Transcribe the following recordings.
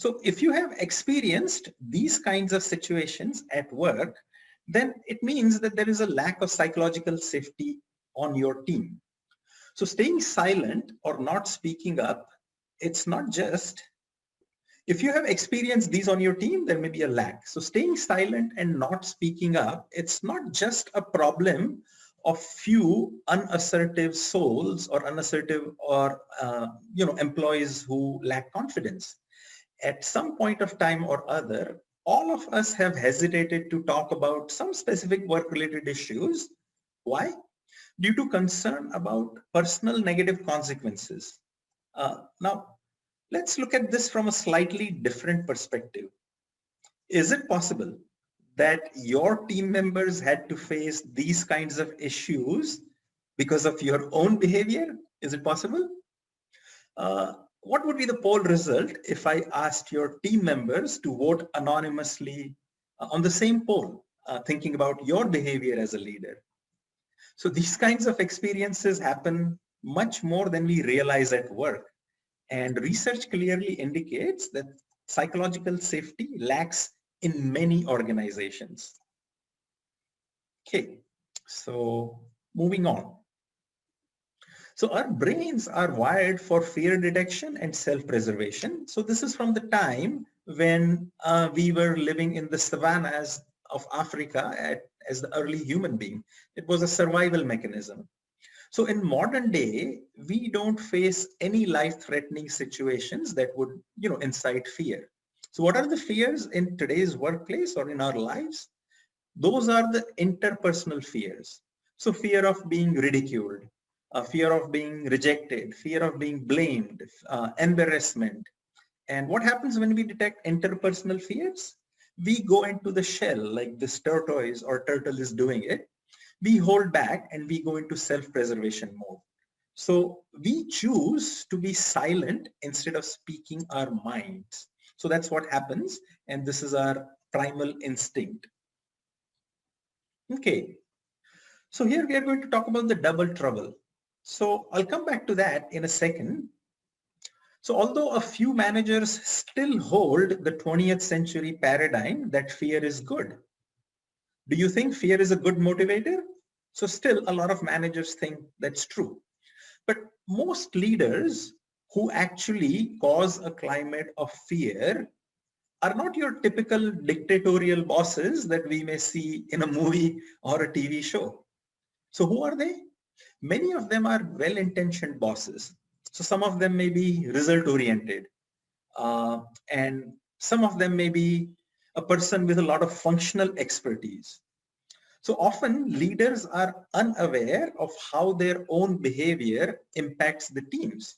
So if you have experienced these kinds of situations at work, then it means that there is a lack of psychological safety on your team. So staying silent or not speaking up, it's not just, if you have experienced these on your team, there may be a lack. So staying silent and not speaking up, it's not just a problem of few unassertive souls or unassertive or employees who lack confidence. At some point of time or other, all of us have hesitated to talk about some specific work-related issues. Why? Due to concern about personal negative consequences. Now, let's look at this from a slightly different perspective. Is it possible that your team members had to face these kinds of issues because of your own behavior? Is it possible? What would be the poll result if I asked your team members to vote anonymously on the same poll, thinking about your behavior as a leader? So these kinds of experiences happen much more than we realize at work. And research clearly indicates that psychological safety lacks in many organizations. Okay, so moving on. So our brains are wired for fear detection and self-preservation. So this is from the time when we were living in the savannas of Africa as the early human being. It was a survival mechanism. So in modern day, we don't face any life-threatening situations that would, incite fear. So what are the fears in today's workplace or in our lives? Those are the interpersonal fears. So fear of being ridiculed, fear of being rejected, fear of being blamed, embarrassment. And what happens when we detect interpersonal fears? We go into the shell like this tortoise or turtle is doing it. We hold back and we go into self-preservation mode. So we choose to be silent instead of speaking our minds. So that's what happens. And this is our primal instinct. Okay. So here we are going to talk about the double trouble. So I'll come back to that in a second. So although a few managers still hold the 20th century paradigm that fear is good, do you think fear is a good motivator? So still a lot of managers think that's true. But most leaders who actually cause a climate of fear are not your typical dictatorial bosses that we may see in a movie or a TV show. So who are they? Many of them are well-intentioned bosses. So some of them may be result-oriented, and some of them may be a person with a lot of functional expertise. So often leaders are unaware of how their own behavior impacts the teams.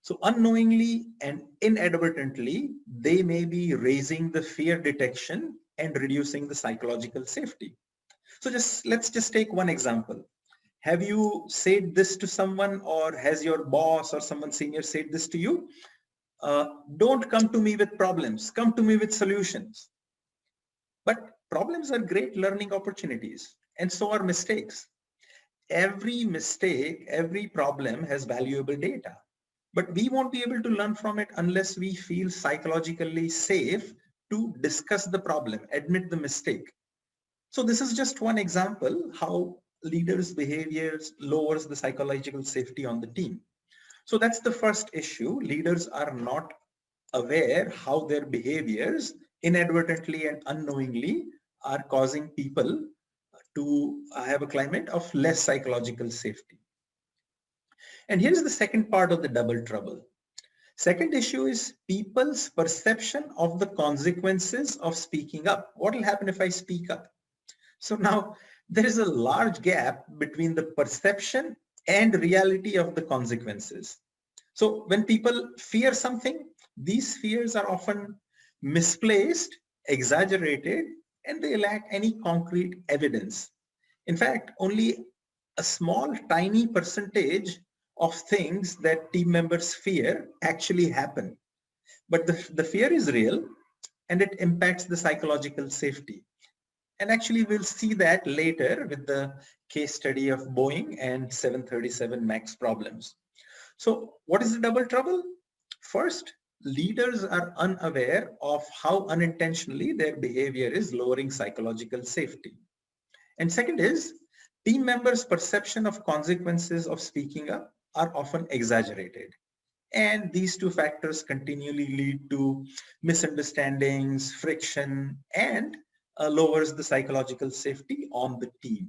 So unknowingly and inadvertently, they may be raising the fear detection and reducing the psychological safety. So let's just take one example. Have you said this to someone, or has your boss or someone senior said this to you? Don't come to me with problems, come to me with solutions. But problems are great learning opportunities, and so are mistakes. Every mistake, every problem has valuable data, but we won't be able to learn from it unless we feel psychologically safe to discuss the problem, admit the mistake. So this is just one example how leaders' behaviors lowers the psychological safety on the team. So that's the first issue. Leaders are not aware how their behaviors inadvertently and unknowingly are causing people to have a climate of less psychological safety. And here's the second part of the double trouble. Second issue is people's perception of the consequences of speaking up. What will happen if I speak up? So now there is a large gap between the perception and reality of the consequences. So when people fear something, these fears are often misplaced, exaggerated, and they lack any concrete evidence. In fact, only a small, tiny percentage of things that team members fear actually happen. But the fear is real and it impacts the psychological safety. And actually, we'll see that later with the case study of Boeing and 737 MAX problems. So what is the double trouble? First, leaders are unaware of how unintentionally their behavior is lowering psychological safety. And second is, team members' perception of consequences of speaking up are often exaggerated. And these two factors continually lead to misunderstandings, friction, and lowers the psychological safety on the team.